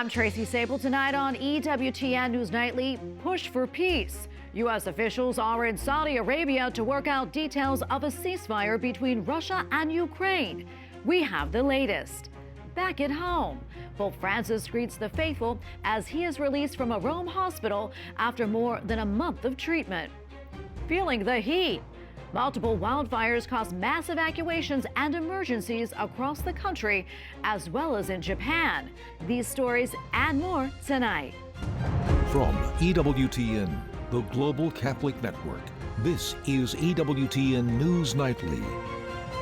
I'm Tracy Sabol. Tonight on EWTN News Nightly, push for peace. U.S. officials are in Saudi Arabia to work out details of a ceasefire between Russia and Ukraine. We have the latest. Back at home, Pope Francis greets the faithful as he is released from a Rome hospital after more than a month of treatment. Feeling the heat. Multiple wildfires caused mass evacuations and emergencies across the country, as well as in Japan. These stories and more tonight. From EWTN, the Global Catholic Network, this is EWTN News Nightly.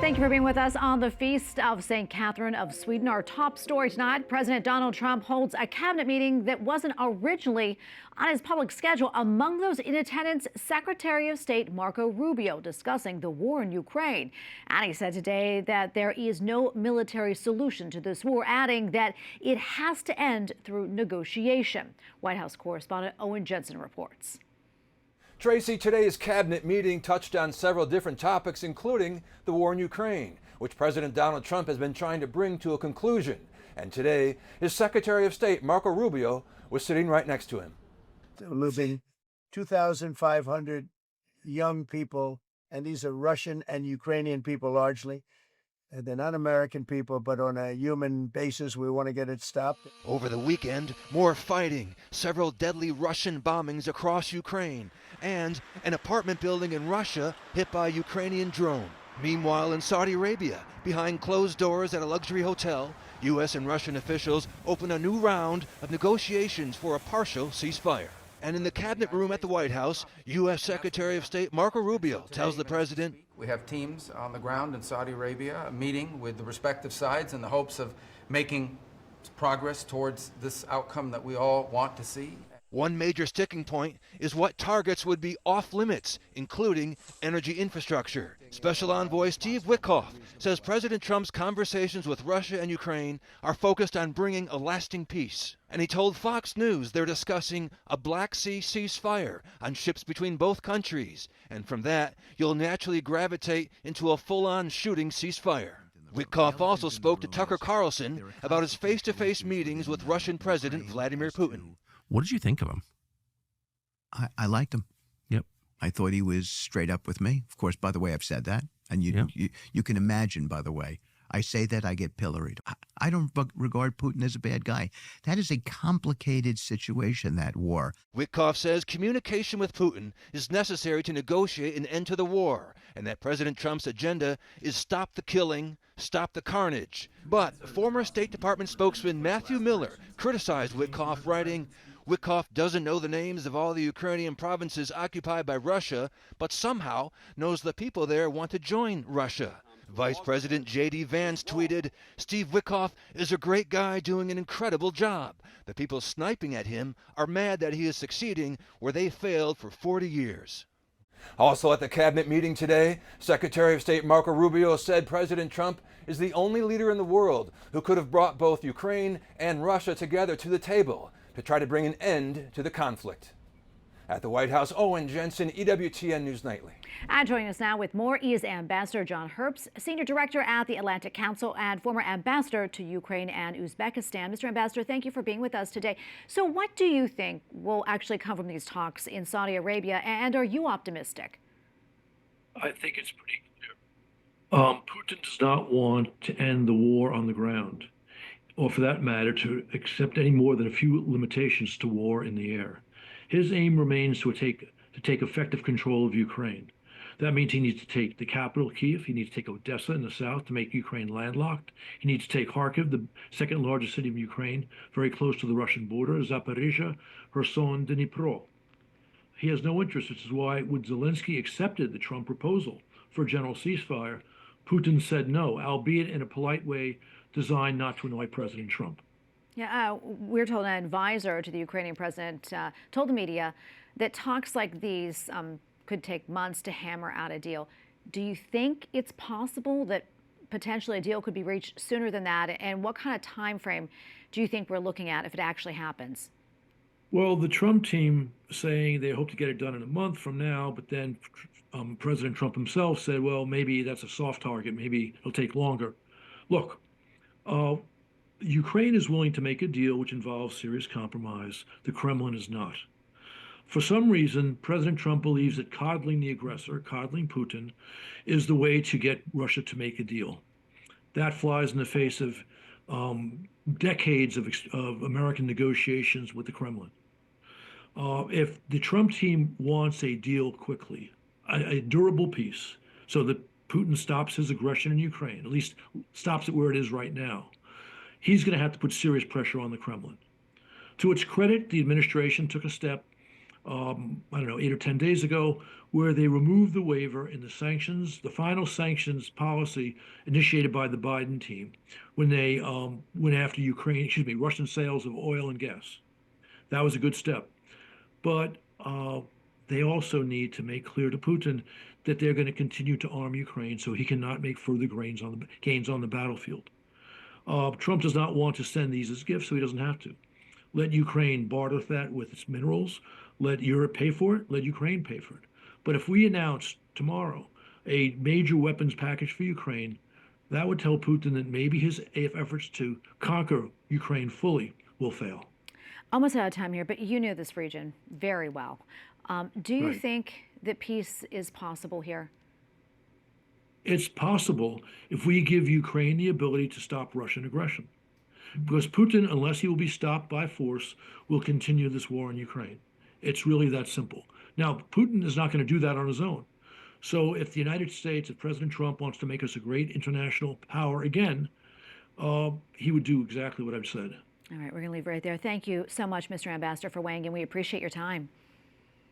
Thank you for being with us on the Feast of St. Catherine of Sweden. Our top story tonight, President Donald Trump holds a cabinet meeting that wasn't originally on his public schedule. Among those in attendance, Secretary of State Marco Rubio discussing the war in Ukraine. And he said today that there is no military solution to this war, adding that it has to end through negotiation. White House correspondent Owen Jensen reports. Tracy, today's cabinet meeting touched on several different topics, including the war in Ukraine, which President Donald Trump has been trying to bring to a conclusion. And today, his Secretary of State, Marco Rubio, was sitting right next to him. Living 2,500 young people, and these are Russian and Ukrainian people largely. And they're not American people, but on a human basis, we want to get it stopped. Over the weekend, more fighting, several deadly Russian bombings across Ukraine, and an apartment building in Russia hit by a Ukrainian drone. Meanwhile, in Saudi Arabia, behind closed doors at a luxury hotel, U.S. and Russian officials open a new round of negotiations for a partial ceasefire. And in the cabinet room at the White House, U.S. Secretary of State Marco Rubio tells the president, "We have teams on the ground in Saudi Arabia meeting with the respective sides in the hopes of making progress towards this outcome that we all want to see." One major sticking point is what targets would be off limits, including energy infrastructure. Special Envoy Steve Witkoff says President Trump's conversations with Russia and Ukraine are focused on bringing a lasting peace. And he told Fox News they're discussing a Black Sea ceasefire on ships between both countries. And from that, you'll naturally gravitate into a full-on shooting ceasefire. Witkoff also spoke to Tucker Carlson about his face-to-face meetings with Russian President Vladimir Putin. What did you think of him? I liked him. Yep. I thought he was straight up with me. Of course, by the way, I've said that. And you can imagine, by the way, I say that, I get pilloried. I don't regard Putin as a bad guy. That is a complicated situation, that war. Witkoff says communication with Putin is necessary to negotiate an end to the war, and that President Trump's agenda is stop the killing, stop the carnage. But former State Department spokesman Matthew Miller criticized Witkoff, writing, "Witkoff doesn't know the names of all the Ukrainian provinces occupied by Russia, but somehow knows the people there want to join Russia." Vice President J.D. Vance tweeted, "Steve Witkoff is a great guy doing an incredible job. The people sniping at him are mad that he is succeeding where they failed for 40 years. Also at the cabinet meeting today, Secretary of State Marco Rubio said President Trump is the only leader in the world who could have brought both Ukraine and Russia together to the table to try to bring an end to the conflict. At the White House, Owen Jensen, EWTN News Nightly. And joining us now with more is Ambassador John Herbst, Senior Director at the Atlantic Council and former Ambassador to Ukraine and Uzbekistan. Mr. Ambassador, thank you for being with us today. So what do you think will actually come from these talks in Saudi Arabia, and are you optimistic? I think it's pretty clear. Putin does not want to end the war on the ground, or for that matter, to accept any more than a few limitations to war in the air. His aim remains to take effective control of Ukraine. That means he needs to take the capital, Kyiv. He needs to take Odessa in the south to make Ukraine landlocked. He needs to take Kharkiv, the second largest city of Ukraine, very close to the Russian border, Zaporizhia, Kherson, Dnipro. He has no interest, which is why when Zelensky accepted the Trump proposal for a general ceasefire, Putin said no, albeit in a polite way designed not to annoy President Trump. Yeah, we're told an advisor to the Ukrainian president told the media that talks like these could take months to hammer out a deal. Do you think it's possible that potentially a deal could be reached sooner than that? And what kind of time frame do you think we're looking at if it actually happens? Well, the Trump team saying they hope to get it done in a month from now, but then President Trump himself said, well, maybe that's a soft target. Maybe it'll take longer. Look, Ukraine is willing to make a deal which involves serious compromise. The Kremlin is not. For some reason, President Trump believes that coddling the aggressor, coddling Putin, is the way to get Russia to make a deal. That flies in the face of decades of American negotiations with the Kremlin. If the Trump team wants a deal quickly, a durable peace, so that Putin stops his aggression in Ukraine, at least stops it where it is right now, he's going to have to put serious pressure on the Kremlin. To its credit, the administration took a step, 8 or 10 days ago, where they removed the waiver in the sanctions, the final sanctions policy initiated by the Biden team when they went after Russian sales of oil and gas. That was a good step. But they also need to make clear to Putin that they're going to continue to arm Ukraine so he cannot make further gains on the battlefield. Trump does not want to send these as gifts, so he doesn't have to. Let Ukraine barter that with its minerals. Let Europe pay for it. Let Ukraine pay for it. But if we announce tomorrow a major weapons package for Ukraine, that would tell Putin that maybe his efforts to conquer Ukraine fully will fail. Almost out of time here, but you know this region very well. Do you think that peace is possible here? It's possible if we give Ukraine the ability to stop Russian aggression. Because Putin, unless he will be stopped by force, will continue this war in Ukraine. It's really that simple. Now, Putin is not going to do that on his own. So if the United States, if President Trump wants to make us a great international power again, he would do exactly what I've said. All right, we're going to leave it right there. Thank you so much, Mr. Ambassador, for weighing in. We appreciate your time.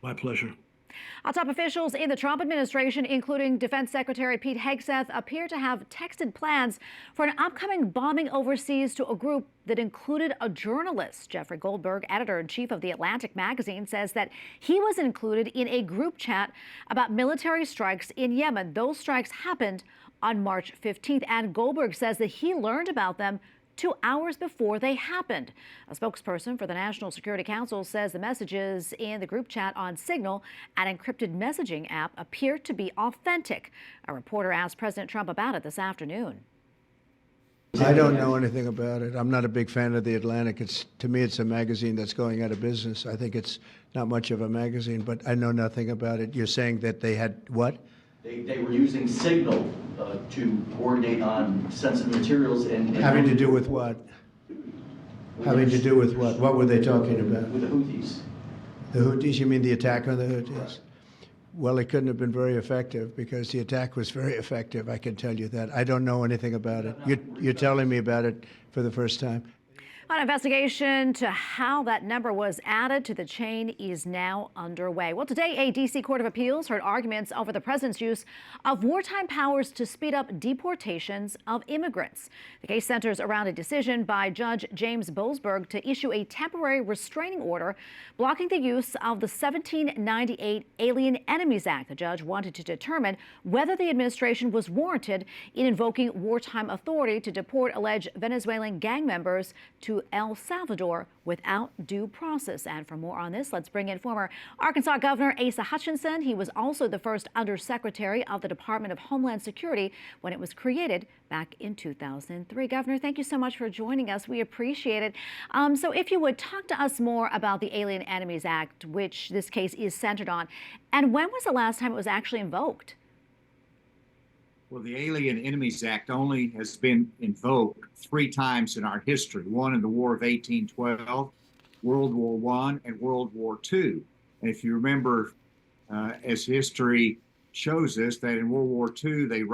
My pleasure. Our top officials in the Trump administration, including Defense Secretary Pete Hegseth, appear to have texted plans for an upcoming bombing overseas to a group that included a journalist. Jeffrey Goldberg, editor-in-chief of The Atlantic magazine, says that he was included in a group chat about military strikes in Yemen. Those strikes happened on March 15th, and Goldberg says that he learned about them 2 hours before they happened. A spokesperson for the National Security Council says the messages in the group chat on Signal, an encrypted messaging app, appear to be authentic. A reporter asked President Trump about it this afternoon. I don't know anything about it. I'm not a big fan of The Atlantic. To me, it's a magazine that's going out of business. I think it's not much of a magazine, but I know nothing about it. You're saying that they had what? They were using Signal to coordinate on sensitive materials and having to do with what? Having to do with what? What were they talking about? With the Houthis. The Houthis? You mean the attack on the Houthis? Right. Well, it couldn't have been very effective because the attack was very effective. I can tell you that. I don't know anything about it. You're telling me about it for the first time. An investigation to how that number was added to the chain is now underway. Well, today, a D.C. Court of Appeals heard arguments over the president's use of wartime powers to speed up deportations of immigrants. The case centers around a decision by Judge James Boasberg to issue a temporary restraining order blocking the use of the 1798 Alien Enemies Act. The judge wanted to determine whether the administration was warranted in invoking wartime authority to deport alleged Venezuelan gang members to El Salvador without due process. And for more on this, let's bring in former Arkansas Governor Asa Hutchinson. He was also the first Undersecretary of the Department of Homeland Security when it was created back in 2003. Governor, thank you so much for joining us. We appreciate it. So if you would talk to us more about the Alien Enemies Act, which this case is centered on, and when was the last time it was actually invoked? Well, the Alien Enemies Act only has been invoked 3 times in our history. One in the War of 1812, World War I, and World War II. And if you remember, as history shows us, that in World War II, they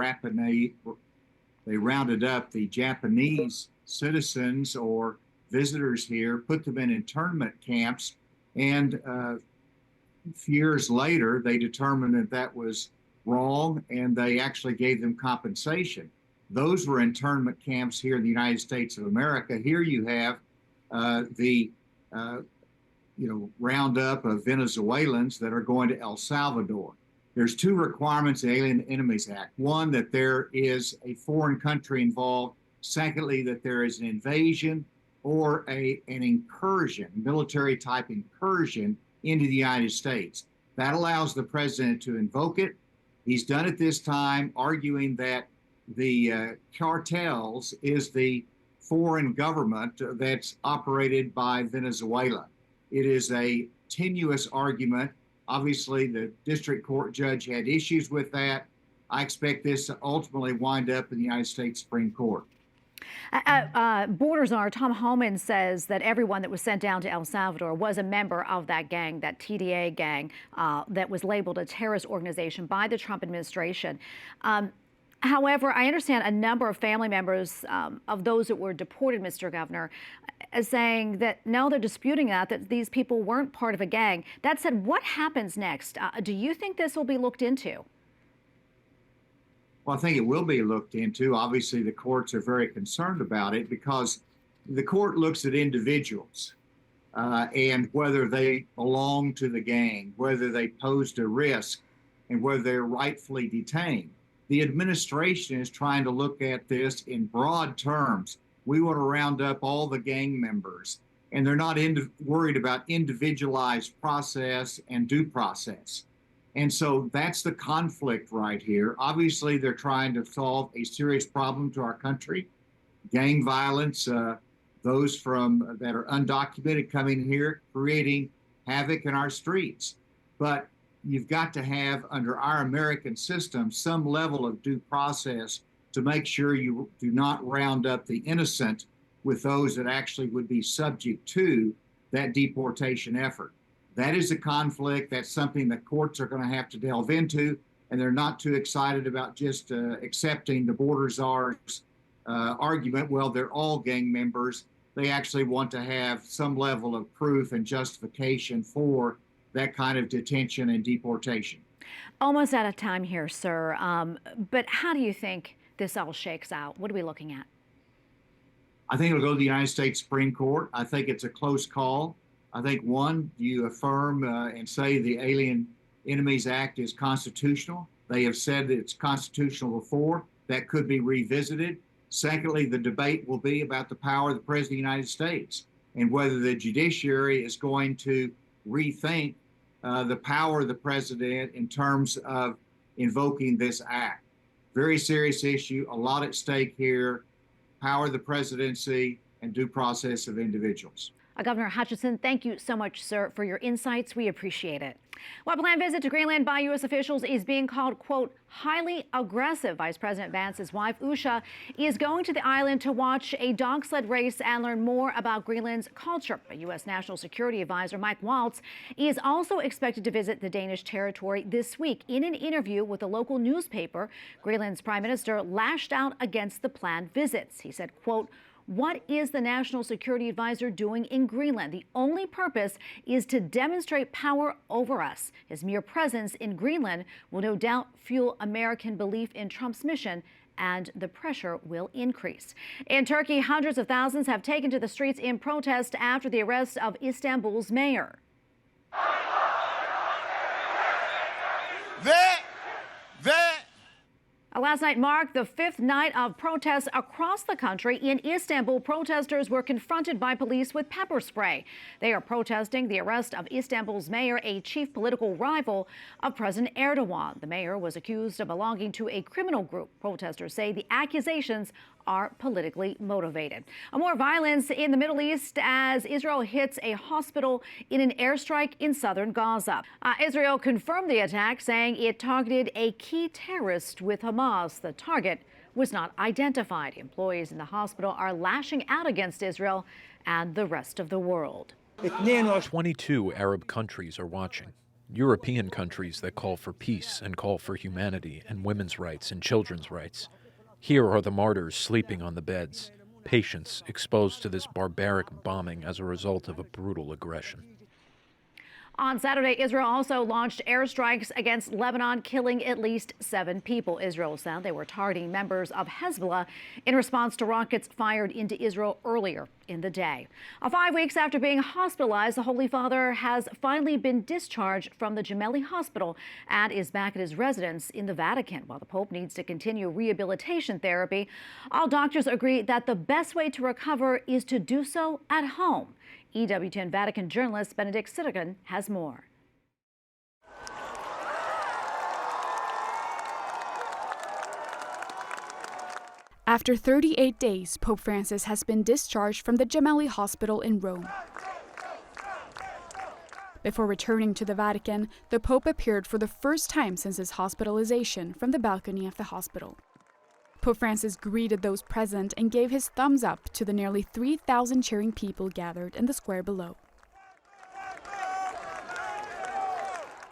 rounded up the Japanese citizens or visitors here, put them in internment camps, and years later, they determined that that was wrong, and they actually gave them compensation. Those were internment camps here in the United States of America. Here you have the roundup of Venezuelans that are going to El Salvador. There's 2 requirements in the Alien Enemies Act. One, that there is a foreign country involved. Secondly, that there is an invasion or an incursion, military-type incursion into the United States. That allows the president to invoke it. He's done it this time, arguing that the cartels is the foreign government that's operated by Venezuela. It is a tenuous argument. Obviously, the district court judge had issues with that. I expect this to ultimately wind up in the United States Supreme Court. Border Czar Tom Homan says that everyone that was sent down to El Salvador was a member of that gang, that TDA gang, that was labeled a terrorist organization by the Trump administration. However, I understand a number of family members of those that were deported, Mr. Governor, saying that no, they're disputing that these people weren't part of a gang. That said, what happens next? Do you think this will be looked into? Well, I think it will be looked into. Obviously, the courts are very concerned about it because the court looks at individuals and whether they belong to the gang, whether they posed a risk, and whether they're rightfully detained. The administration is trying to look at this in broad terms. We want to round up all the gang members, and they're not worried about individualized process and due process. And so that's the conflict right here. Obviously, they're trying to solve a serious problem to our country. Gang violence, those that are undocumented coming here, creating havoc in our streets. But you've got to have, under our American system, some level of due process to make sure you do not round up the innocent with those that actually would be subject to that deportation effort. That is a conflict. That's something that courts are going to have to delve into, and they're not too excited about just accepting the border czar's argument. Well, they're all gang members. They actually want to have some level of proof and justification for that kind of detention and deportation. Almost out of time here, sir. But how do you think this all shakes out? What are we looking at? I think it'll go to the United States Supreme Court. I think it's a close call. I think, one, you affirm and say the Alien Enemies Act is constitutional. They have said that it's constitutional before. That could be revisited. Secondly, the debate will be about the power of the President of the United States and whether the judiciary is going to rethink the power of the President in terms of invoking this act. Very serious issue, a lot at stake here, power of the presidency and due process of individuals. Governor Hutchinson, thank you so much, sir, for your insights. We appreciate it. Well, a planned visit to Greenland by U.S. officials is being called, quote, highly aggressive. Vice President Vance's wife, Usha, is going to the island to watch a dog sled race and learn more about Greenland's culture. A U.S. National Security Advisor, Mike Waltz, is also expected to visit the Danish territory this week. In an interview with a local newspaper, Greenland's prime minister lashed out against the planned visits. He said, quote, what is the National Security Advisor doing in Greenland? The only purpose is to demonstrate power over us. His mere presence in Greenland will no doubt fuel American belief in Trump's mission, and the pressure will increase. In Turkey, hundreds of thousands have taken to the streets in protest after the arrest of Istanbul's mayor. Last night marked the fifth night of protests across the country. In Istanbul, protesters were confronted by police with pepper spray. They are protesting the arrest of Istanbul's mayor, a chief political rival of President Erdogan. The mayor was accused of belonging to a criminal group. Protesters say the accusations are politically motivated. More violence in the Middle East as Israel hits a hospital in an airstrike in southern Gaza. Israel confirmed the attack, saying it targeted a key terrorist with Hamas. The target was not identified. Employees in the hospital are lashing out against Israel and the rest of the world. 22 Arab countries are watching. European countries that call for peace and call for humanity and women's rights and children's rights. Here are the martyrs sleeping on the beds, patients exposed to this barbaric bombing as a result of a brutal aggression. On Saturday, Israel also launched airstrikes against Lebanon, killing at least 7 people. Israel said they were targeting members of Hezbollah in response to rockets fired into Israel earlier in the day. 5 weeks after being hospitalized, the Holy Father has finally been discharged from the Gemelli Hospital and is back at his residence in the Vatican. While the Pope needs to continue rehabilitation therapy, all doctors agree that the best way to recover is to do so at home. EWTN Vatican journalist Benedict Sittergan has more. After 38 days, Pope Francis has been discharged from the Gemelli Hospital in Rome. Before returning to the Vatican, the Pope appeared for the first time since his hospitalization from the balcony of the hospital. Pope Francis greeted those present and gave his thumbs up to the nearly 3,000 cheering people gathered in the square below.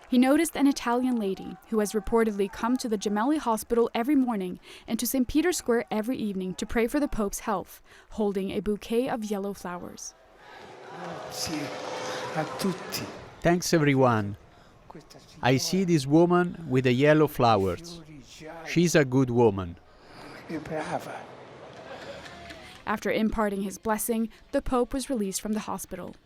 He noticed an Italian lady who has reportedly come to the Gemelli Hospital every morning and to St. Peter's Square every evening to pray for the Pope's health, holding a bouquet of yellow flowers. Thanks, everyone. I see this woman with the yellow flowers. She's a good woman. After imparting his blessing, the Pope was released from the hospital.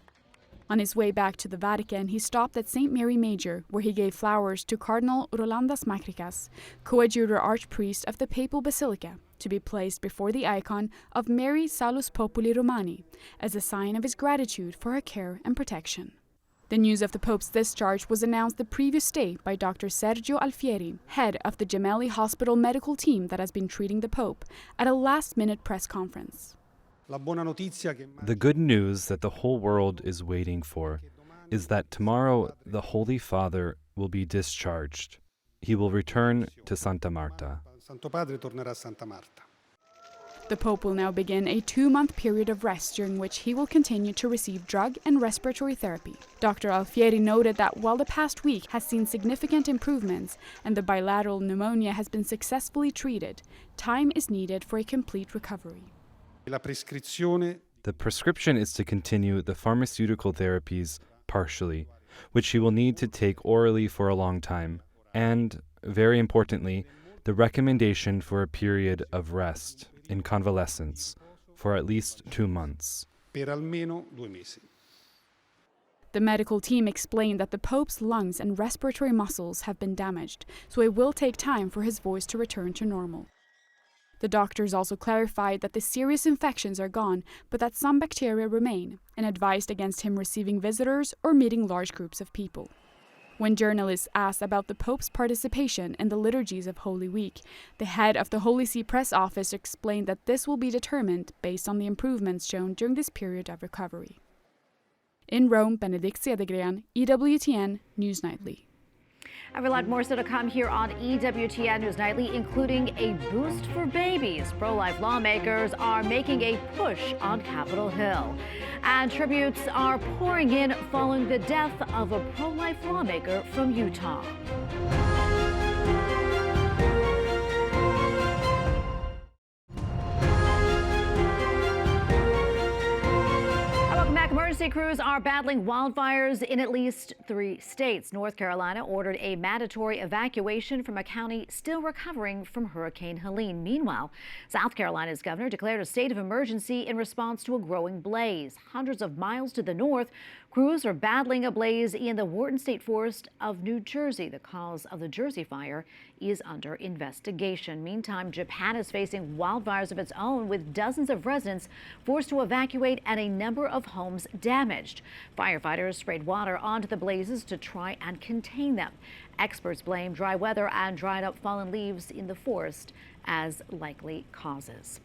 On his way back to the Vatican, he stopped at St. Mary Major, where he gave flowers to Cardinal Rolandas Macricas, coadjutor archpriest of the Papal Basilica, to be placed before the icon of Mary Salus Populi Romani, as a sign of his gratitude for her care and protection. The news of the Pope's discharge was announced the previous day by Dr. Sergio Alfieri, head of the Gemelli Hospital medical team that has been treating the Pope, at a last-minute press conference. The good news that the whole world is waiting for is that tomorrow the Holy Father will be discharged. He will return to Santa Marta. The Pope will now begin a 2-month period of rest during which he will continue to receive drug and respiratory therapy. Dr. Alfieri noted that while the past week has seen significant improvements and the bilateral pneumonia has been successfully treated, time is needed for a complete recovery. The prescription is to continue the pharmaceutical therapies partially, which he will need to take orally for a long time, and, very importantly, the recommendation for a period of rest in convalescence for at least 2 months. The medical team explained that the Pope's lungs and respiratory muscles have been damaged, so it will take time for his voice to return to normal. The doctors also clarified that the serious infections are gone, but that some bacteria remain, and advised against him receiving visitors or meeting large groups of people. When journalists asked about the Pope's participation in the liturgies of Holy Week, the head of the Holy See press office explained that this will be determined based on the improvements shown during this period of recovery. In Rome, Benedict Cedergren, EWTN News Nightly. I have a lot more still to come here on EWTN News Nightly, including a boost for babies. Pro-life lawmakers are making a push on Capitol Hill. And tributes are pouring in following the death of a pro-life lawmaker from Utah. Emergency crews are battling wildfires in at least 3 states. North Carolina ordered a mandatory evacuation from a county still recovering from Hurricane Helene. Meanwhile, South Carolina's governor declared a state of emergency in response to a growing blaze. Hundreds of miles to the north, crews are battling a blaze in the Wharton State Forest of New Jersey. The cause of the Jersey fire is under investigation. Meantime, Japan is facing wildfires of its own, with dozens of residents forced to evacuate and a number of homes damaged. Firefighters sprayed water onto the blazes to try and contain them. Experts blame dry weather and dried up fallen leaves in the forest as likely causes.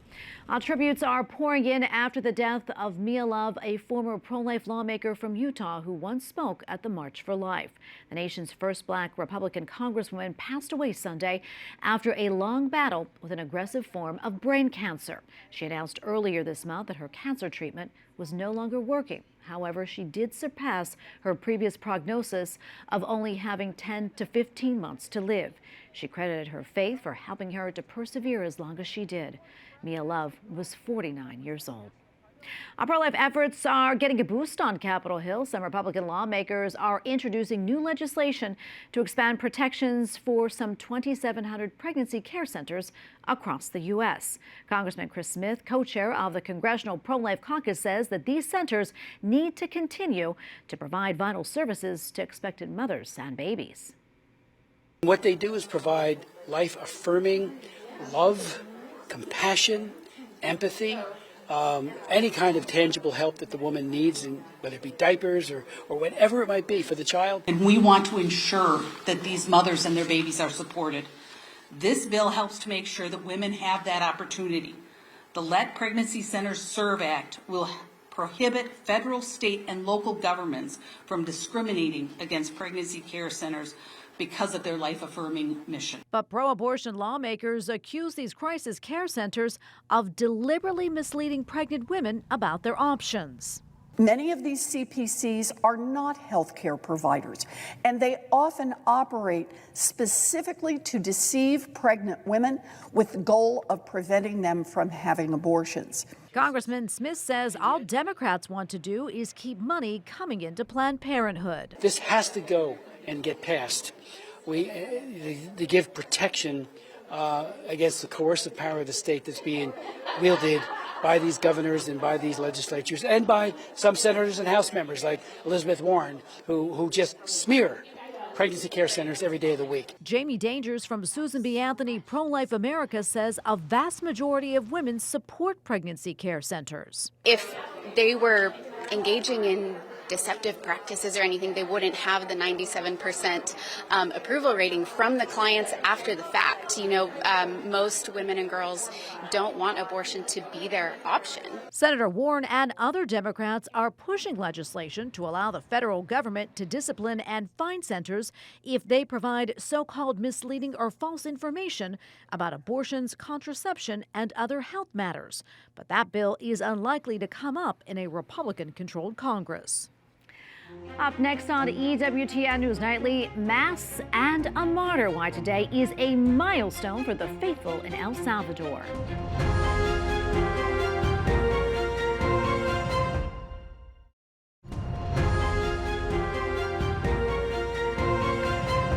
Tributes are pouring in after the death of Mia Love, a former pro-life lawmaker from Utah who once spoke at the March for Life. The nation's first black Republican congresswoman passed away Sunday after a long battle with an aggressive form of brain cancer. She announced earlier this month that her cancer treatment was no longer working. However, she did surpass her previous prognosis of only having 10 to 15 months to live. She credited her faith for helping her to persevere as long as she did. Mia Love was 49 years old. Our pro-life efforts are getting a boost on Capitol Hill. Some Republican lawmakers are introducing new legislation to expand protections for some 2,700 pregnancy care centers across the U.S. Congressman Chris Smith, co-chair of the Congressional Pro-Life Caucus, says that these centers need to continue to provide vital services to expectant mothers and babies. What they do is provide life-affirming love, compassion, empathy, any kind of tangible help that the woman needs, and whether it be diapers or whatever it might be for the child. And we want to ensure that these mothers and their babies are supported. This bill helps to make sure that women have that opportunity. The Let Pregnancy Centers Serve Act will prohibit federal, state, and local governments from discriminating against pregnancy care centers because of their life-affirming mission. But pro-abortion lawmakers accuse these crisis care centers of deliberately misleading pregnant women about their options. Many of these CPCs are not healthcare providers, and they often operate specifically to deceive pregnant women with the goal of preventing them from having abortions. Congressman Smith says all Democrats want to do is keep money coming into Planned Parenthood. This has to go and get passed. They give protection against the coercive power of the state that's being wielded by these governors and by these legislatures and by some senators and House members like Elizabeth Warren, who just smear pregnancy care centers every day of the week. Jamie Dangers from Susan B. Anthony Pro-Life America says a vast majority of women support pregnancy care centers. If they were engaging in deceptive practices or anything, they wouldn't have the 97% approval rating from the clients after the fact. You know, most women and girls don't want abortion to be their option. Senator Warren and other Democrats are pushing legislation to allow the federal government to discipline and fine centers if they provide so-called misleading or false information about abortions, contraception, and other health matters. But that bill is unlikely to come up in a Republican-controlled Congress. Up next on EWTN News Nightly, Mass and a Martyr. Why today is a milestone for the faithful in El Salvador.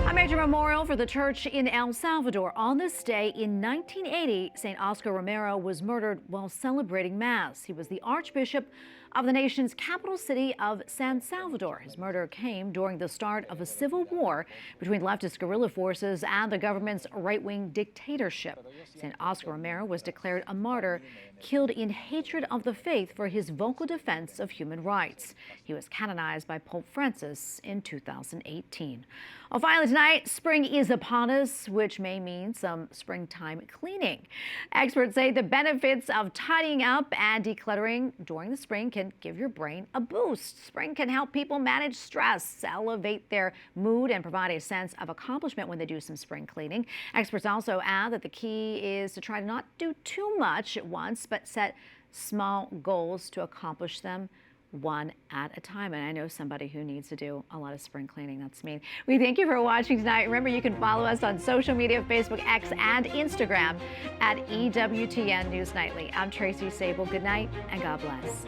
A major memorial for the church in El Salvador. On this day in 1980, St. Oscar Romero was murdered while celebrating Mass. He was the Archbishop of the nation's capital city of San Salvador. His murder came during the start of a civil war between leftist guerrilla forces and the government's right-wing dictatorship. St. Oscar Romero was declared a martyr, killed in hatred of the faith for his vocal defense of human rights. He was canonized by Pope Francis in 2018. Well, finally tonight, spring is upon us, which may mean some springtime cleaning. Experts say the benefits of tidying up and decluttering during the spring can give your brain a boost. Spring can help people manage stress, elevate their mood, and provide a sense of accomplishment when they do some spring cleaning. Experts also add that the key is to try to not do too much at once, but set small goals to accomplish them one at a time. And I know somebody who needs to do a lot of spring cleaning. That's me. We thank you for watching tonight. Remember, you can follow us on social media, Facebook, X, and Instagram at EWTN News Nightly. I'm Tracy Sabol. Good night and God bless.